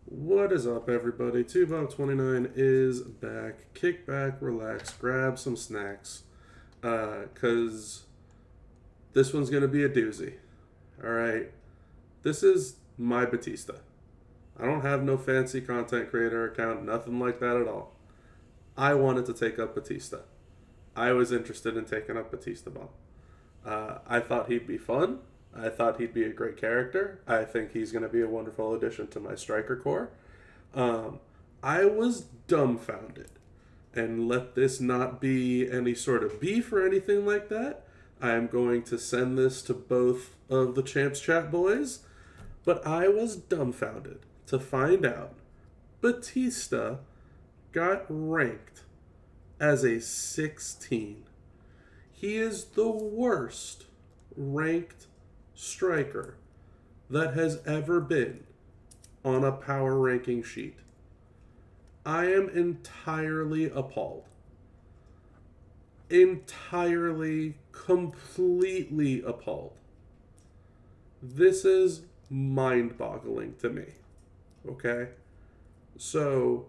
What is up, everybody? 2bob29 is back. Kick back, relax, grab some snacks, because this one's going to be a doozy. Alright? This is my Batista. I don't have no fancy content creator account, nothing like that at all. I wanted to take up Batista. I was interested in taking up Batista Bomb. I thought he'd be fun. I thought he'd be a great character. I think he's going to be a wonderful addition to my striker core. I was dumbfounded. And let this not be any sort of beef or anything like that. I am going to send this to both of the Champs Chat boys. But I was dumbfounded to find out Batista got ranked as a 16. He is the worst ranked striker that has ever been on a power ranking sheet. I am entirely appalled. Entirely, completely appalled. This is mind-boggling to me. Okay? So,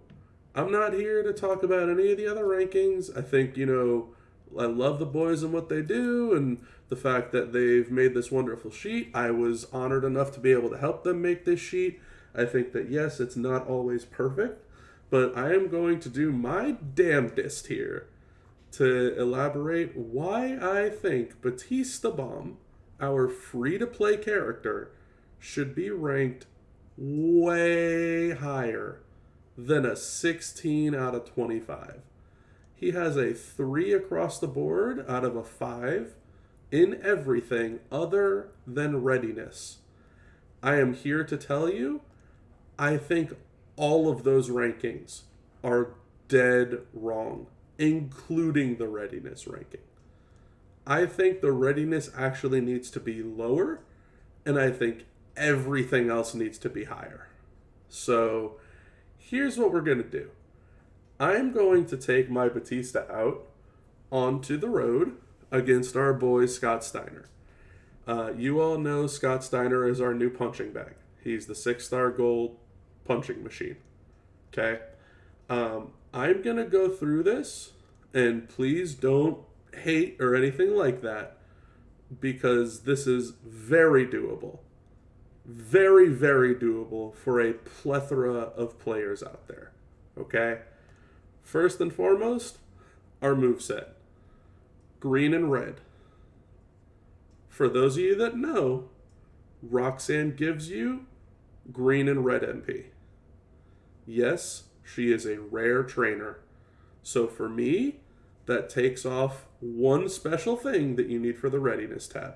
I'm not here to talk about any of the other rankings. I think, I love the boys and what they do and the fact that they've made this wonderful sheet. I was honored enough to be able to help them make this sheet. I think that, yes, it's not always perfect, but I am going to do my damnedest here to elaborate why I think Batista Bomb, our free-to-play character, should be ranked way higher than a 16 out of 25. He has a 3 across the board out of a 5 in everything other than readiness. I am here to tell you, I think all of those rankings are dead wrong, including the readiness ranking. I think the readiness actually needs to be lower, and I think everything else needs to be higher. So, here's what we're going to do. I'm going to take my Batista out onto the road against our boy Scott Steiner. You all know Scott Steiner is our new punching bag. He's the 6-star gold punching machine. Okay? I'm going to go through this, and please don't hate or anything like that, because this is very doable. Very, very doable for a plethora of players out there. Okay? First and foremost, our moveset. Green and red. For those of you that know, Roxanne gives you green and red MP. Yes, she is a rare trainer. So for me, that takes off one special thing that you need for the readiness tab.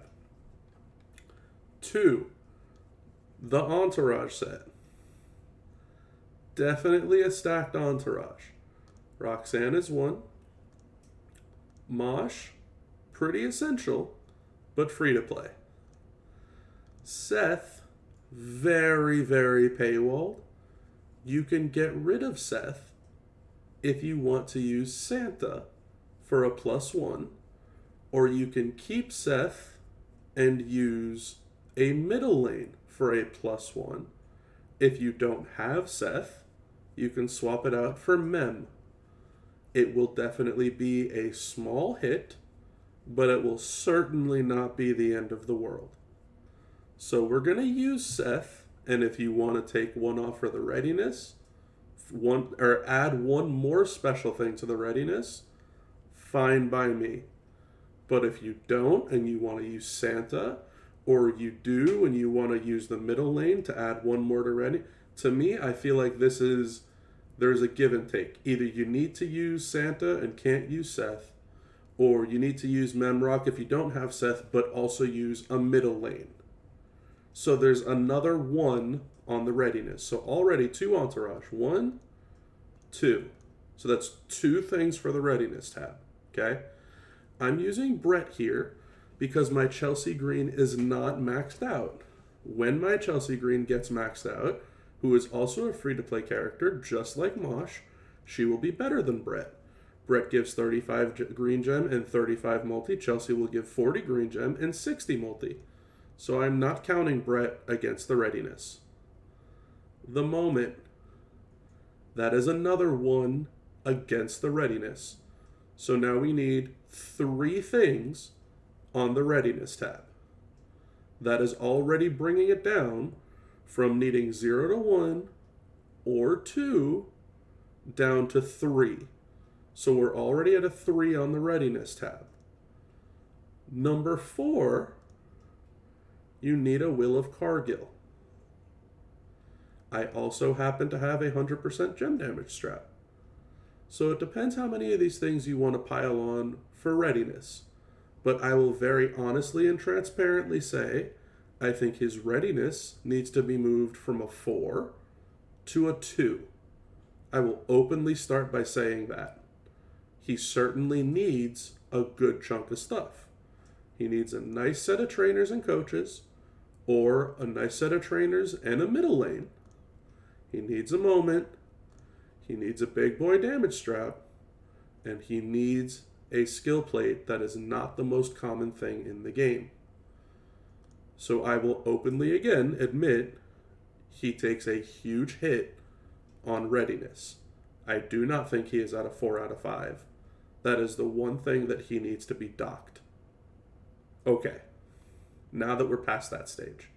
2, the entourage set. Definitely a stacked entourage. Roxanne is 1. Mosh, pretty essential, but free to play. Seth, very, very paywalled. You can get rid of Seth if you want to use Santa for a +1, or you can keep Seth and use a middle lane for a +1. If you don't have Seth, you can swap it out for Mem. It will definitely be a small hit, but it will certainly not be the end of the world. So we're going to use Seth, and if you want to take one off for the readiness, add one more special thing to the readiness, fine by me. But if you don't and you want to use Santa, or you do and you want to use the middle lane to add one more to ready, to me, I feel like there's a give and take. Either you need to use Santa and can't use Seth, or you need to use Memrock if you don't have Seth, but also use a middle lane. So there's another 1 on the readiness. So already 2 entourage. 1, 2. So that's 2 things for the readiness tab. Okay? I'm using Brett here because my Chelsea Green is not maxed out. When my Chelsea Green gets maxed out, who is also a free-to-play character, just like Mosh, she will be better than Brett. Brett gives 35 green gem and 35 multi. Chelsea will give 40 green gem and 60 multi. So I'm not counting Brett against the readiness. The moment That is another 1 against the readiness. So now we need 3 things on the readiness tab. That is already bringing it down from needing 0 to 1 or 2 down to 3. So we're already at a 3 on the readiness tab. Number 4, you need a Will of Cargill. I also happen to have a 100% gem damage strap. So it depends how many of these things you want to pile on for readiness. But I will very honestly and transparently say, I think his readiness needs to be moved from a 4 to a 2. I will openly start by saying that. He certainly needs a good chunk of stuff. He needs a nice set of trainers and coaches, or a nice set of trainers and a middle lane. He needs a moment. He needs a big boy damage strap, and he needs a skill plate that is not the most common thing in the game. So I will openly again admit he takes a huge hit on readiness. I do not think he is at a 4 out of 5. That is the one thing that he needs to be docked. Okay, now that we're past that stage.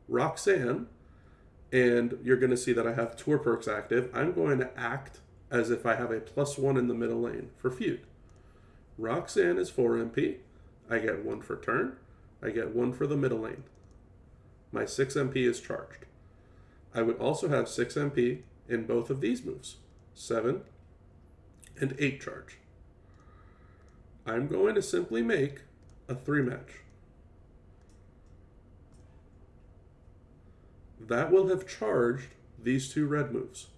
Roxanne, and you're going to see that I have tour perks active. I'm going to act as if I have a +1 in the middle lane for feud. Roxanne is 4 MP. I get 1 for turn. I get 1 for the middle lane. My 6 MP is charged. I would also have 6 MP in both of these moves, 7 and 8 charge. I'm going to simply make a 3 match. That will have charged these 2 red moves.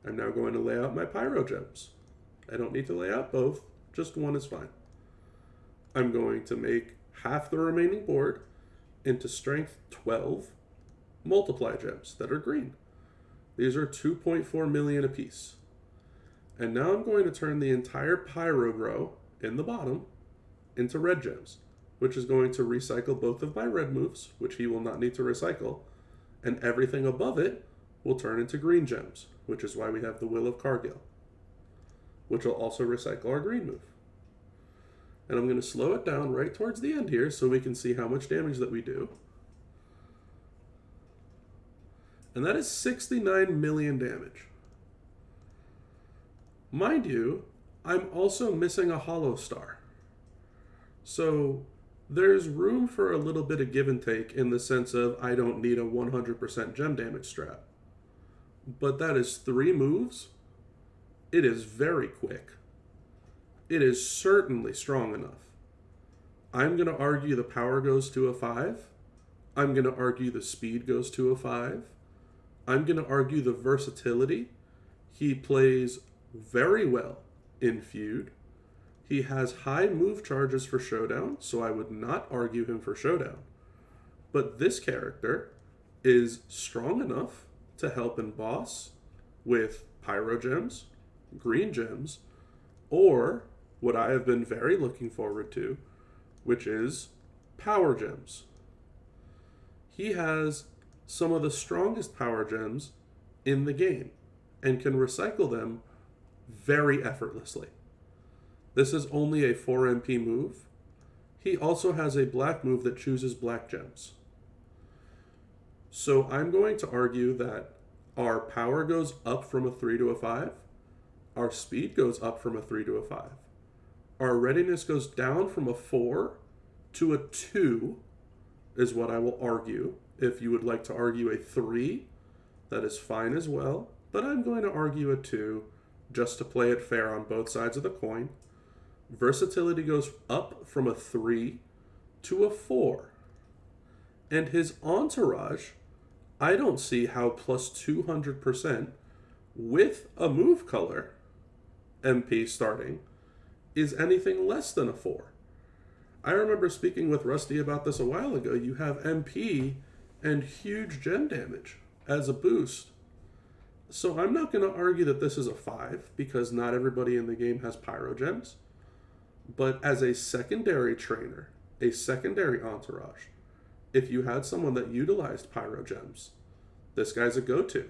I'm now going to lay out my pyro gems. I don't need to lay out both, just 1 is fine. I'm going to make half the remaining board into strength 12 multiply gems that are green. These are 2.4 million apiece. And now I'm going to turn the entire pyro row in the bottom into red gems, which is going to recycle both of my red moves, which he will not need to recycle, and everything above it will turn into green gems, which is why we have the Will of Cargill, which will also recycle our green move. And I'm going to slow it down right towards the end here so we can see how much damage that we do. And that is 69 million damage. Mind you, I'm also missing a hollow star. So there's room for a little bit of give and take in the sense of I don't need a 100% gem damage strat. But that is 3 moves. It is very quick. It is certainly strong enough. I'm going to argue the power goes to a 5. I'm going to argue the speed goes to a 5. I'm going to argue the versatility. He plays very well in feud. He has high move charges for showdown, so I would not argue him for showdown. But this character is strong enough to help in boss with pyro gems, green gems, or what I have been very looking forward to, which is power gems. He has some of the strongest power gems in the game and can recycle them very effortlessly. This is only a 4 MP move. He also has a black move that chooses black gems. So I'm going to argue that our power goes up from a 3 to a 5. Our speed goes up from a 3 to a 5. Our readiness goes down from a 4 to a 2, is what I will argue. If you would like to argue a 3, that is fine as well. But I'm going to argue a 2 just to play it fair on both sides of the coin. Versatility goes up from a 3 to a 4. And his entourage, I don't see how plus 200% with a move color MP starting is anything less than a 4. I remember speaking with Rusty about this a while ago. You have MP and huge gem damage as a boost. So I'm not going to argue that this is a 5 because not everybody in the game has pyro gems. But as a secondary trainer, a secondary entourage, if you had someone that utilized pyro gems, this guy's a go-to.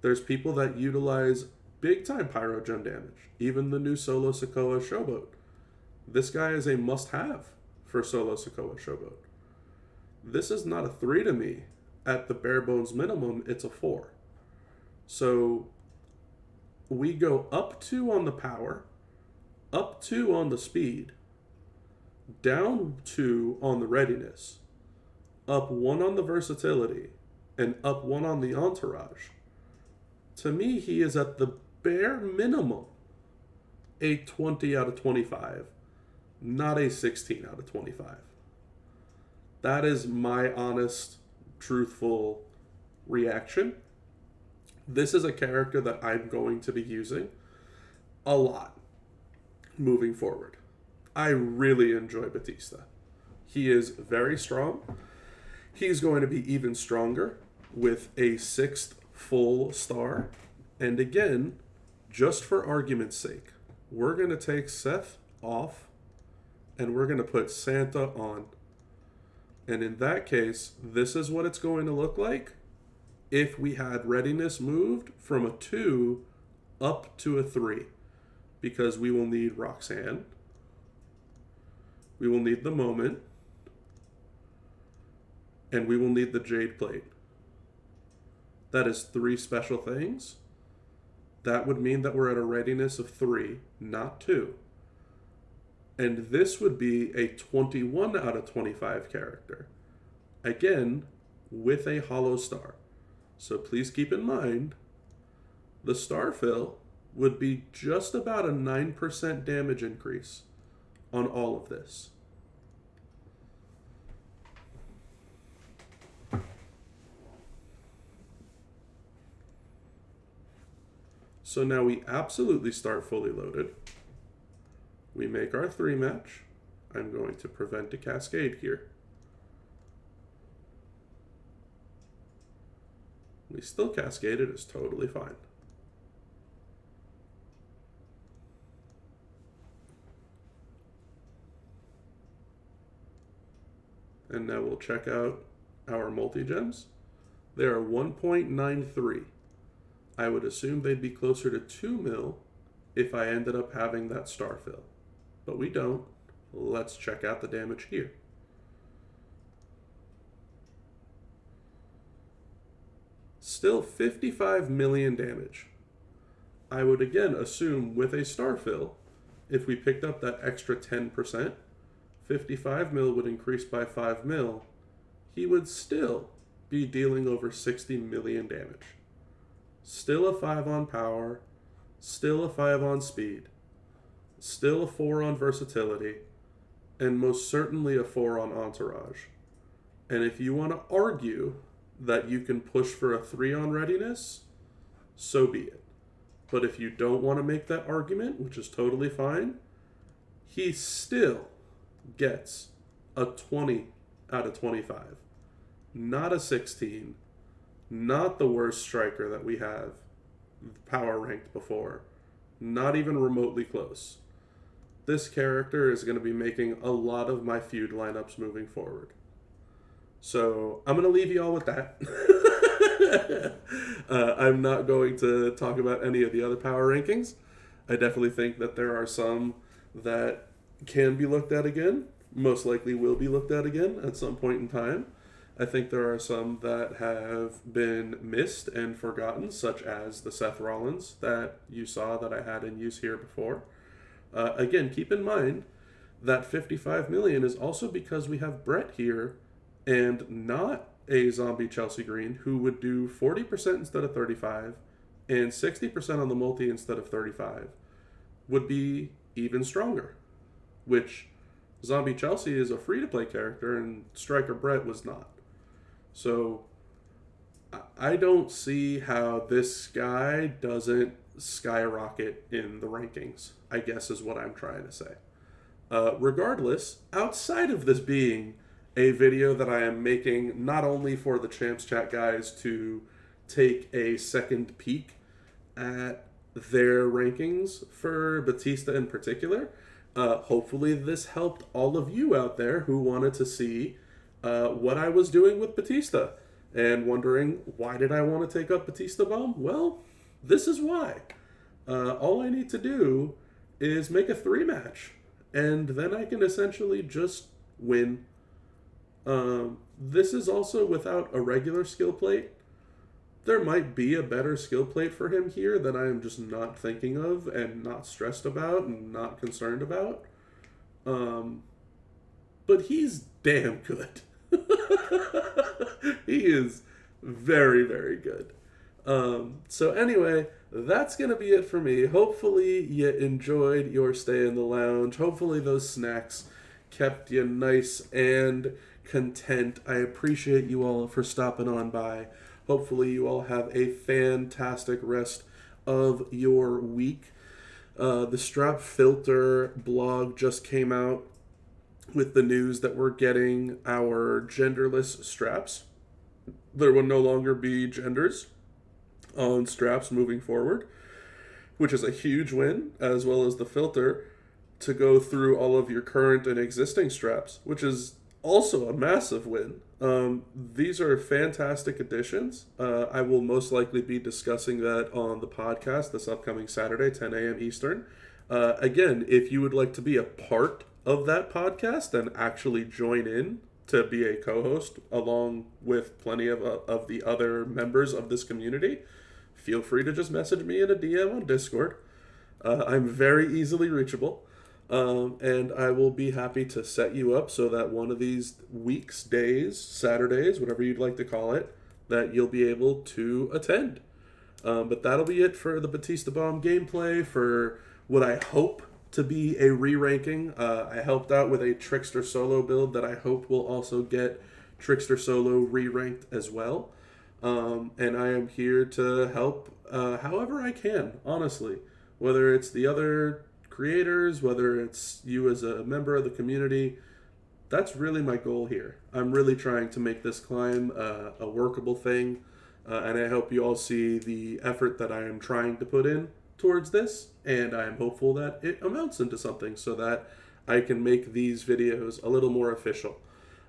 There's people that utilize big time pyro gem damage. Even the new Solo Sokoa Showboat. This guy is a must have for Solo Sokoa Showboat. This is not a 3 to me. At the bare bones minimum, it's a 4. So we go up 2 on the power, up 2 on the speed, down 2 on the readiness, up 1 on the versatility, and up 1 on the entourage. To me, he is at the bare minimum a 20 out of 25, not a 16 out of 25. That is my honest, truthful reaction. This is a character that I'm going to be using a lot moving forward. I really enjoy Batista. He is very strong. He's going to be even stronger with a 6th full star. And again, just for argument's sake, we're going to take Seth off and we're going to put Santa on. And in that case, this is what it's going to look like if we had readiness moved from a 2 up to a 3. Because we will need Roxanne. We will need the Moment. And we will need the Jade Plate. That is 3 special things. That would mean that we're at a readiness of 3, not 2. And this would be a 21 out of 25 character. Again, with a hollow star. So please keep in mind, the star fill would be just about a 9% damage increase on all of this. So now we absolutely start fully loaded. We make our 3 match. I'm going to prevent a cascade here. We still cascade it, it's totally fine. And now we'll check out our multi-gems. They are 1.93. I would assume they'd be closer to 2 mil if I ended up having that star fill. But we don't. Let's check out the damage here. Still 55 million damage. I would again assume with a star fill, if we picked up that extra 10%, 55 mil would increase by 5 mil. He would still be dealing over 60 million damage. Still a 5 on power, still a 5 on speed, still a 4 on versatility, and most certainly a 4 on entourage. And if you want to argue that you can push for a 3 on readiness, so be it. But if you don't want to make that argument, which is totally fine, he still gets a 20 out of 25. Not a 16. Not the worst striker that we have power ranked before. Not even remotely close. This character is going to be making a lot of my feud lineups moving forward. So I'm going to leave you all with that. I'm not going to talk about any of the other power rankings. I definitely think that there are some that can be looked at again. Most likely will be looked at again at some point in time. I think there are some that have been missed and forgotten, such as the Seth Rollins that you saw that I had in use here before. Again, keep in mind that 55 million is also because we have Brett here and not a zombie Chelsea Green who would do 40% instead of 35 and 60% on the multi instead of 35 would be even stronger, which zombie Chelsea is a free-to-play character and Striker Brett was not. So I don't see how this guy doesn't skyrocket in the rankings, I guess is what I'm trying to say. Regardless, outside of this being a video that I am making not only for the Champs Chat guys to take a second peek at their rankings for Batista in particular, hopefully this helped all of you out there who wanted to see what I was doing with Batista. and wondering, why did I want to take up Batista Bomb? Well, this is why. All I need to do is make a 3-match, and then I can essentially just win. This is also without a regular skill plate. There might be a better skill plate for him here that I am just not thinking of and not stressed about and not concerned about. But he's damn good. He is very, very good. So anyway, that's going to be it for me. Hopefully you enjoyed your stay in the lounge. Hopefully those snacks kept you nice and content. I appreciate you all for stopping on by. Hopefully you all have a fantastic rest of your week. The Strap Filter blog just came out with the news that we're getting our genderless straps. There will no longer be genders on straps moving forward, which is a huge win, as well as the filter to go through all of your current and existing straps, which is also a massive win. These are fantastic additions. I will most likely be discussing that on the podcast this upcoming Saturday, 10 a.m. Eastern. Again, if you would like to be a part of that podcast and actually join in to be a co-host along with plenty of the other members of this community, feel free to just message me in a DM on Discord. I'm very easily reachable. And I will be happy to set you up so that one of these weeks, days, Saturdays, whatever you'd like to call it, that you'll be able to attend. But that'll be it for the Batista Bomb gameplay, for what I hope to be a re-ranking. I helped out with a Trickster Solo build that I hope will also get Trickster Solo re-ranked as well. And I am here to help however I can, honestly. Whether it's the other creators, whether it's you as a member of the community, that's really my goal here. I'm really trying to make this climb a workable thing, and I hope you all see the effort that I am trying to put in towards this, and I am hopeful that it amounts into something so that I can make these videos a little more official.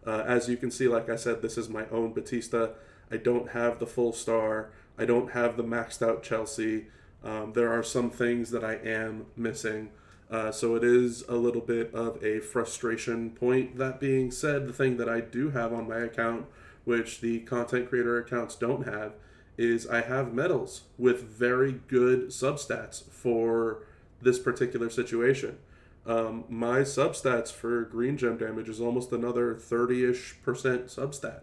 As you can see, like I said, this is my own Batista. I don't have the full star. I don't have the maxed out Chelsea. There are some things that I am missing. So it is a little bit of a frustration point. That being said, the thing that I do have on my account, which the content creator accounts don't have, is I have medals with very good substats for this particular situation. My substats for green gem damage is almost another 30-ish% substat.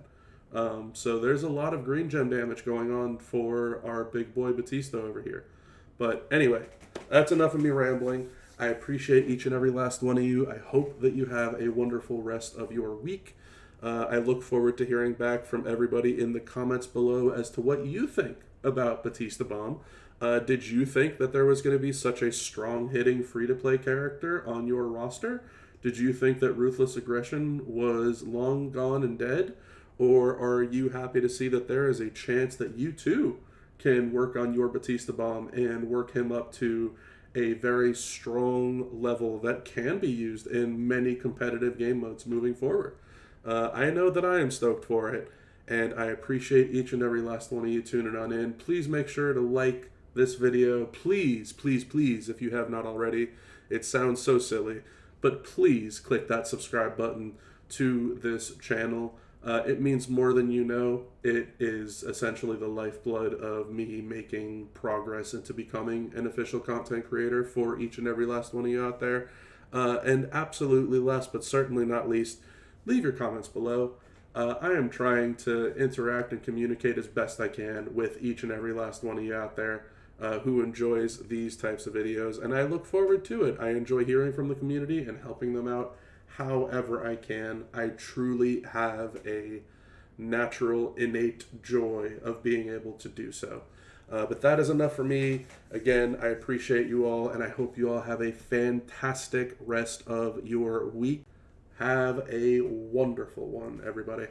So there's a lot of green gem damage going on for our big boy Batista over here. But anyway, that's enough of me rambling. I appreciate each and every last one of you. I hope that you have a wonderful rest of your week. I look forward to hearing back from everybody in the comments below as to what you think about Batista Bomb. Did you think that there was going to be such a strong-hitting free-to-play character on your roster? Did you think that Ruthless Aggression was long gone and dead? Or are you happy to see that there is a chance that you too can work on your Batista Bomb and work him up to a very strong level that can be used in many competitive game modes moving forward? I know that I am stoked for it, and I appreciate each and every last one of you tuning on in. Please make sure to like this video. Please, please, please, if you have not already. It sounds so silly, but please click that subscribe button to this channel. It means more than you know. It is essentially the lifeblood of me making progress into becoming an official content creator for each and every last one of you out there. And absolutely last but certainly not least, leave your comments below. I am trying to interact and communicate as best I can with each and every last one of you out there who enjoys these types of videos, and I look forward to it. I enjoy hearing from the community and helping them out however I can. I truly have a natural, innate joy of being able to do so. But that is enough for me. Again, I appreciate you all, and I hope you all have a fantastic rest of your week. Have a wonderful one, everybody.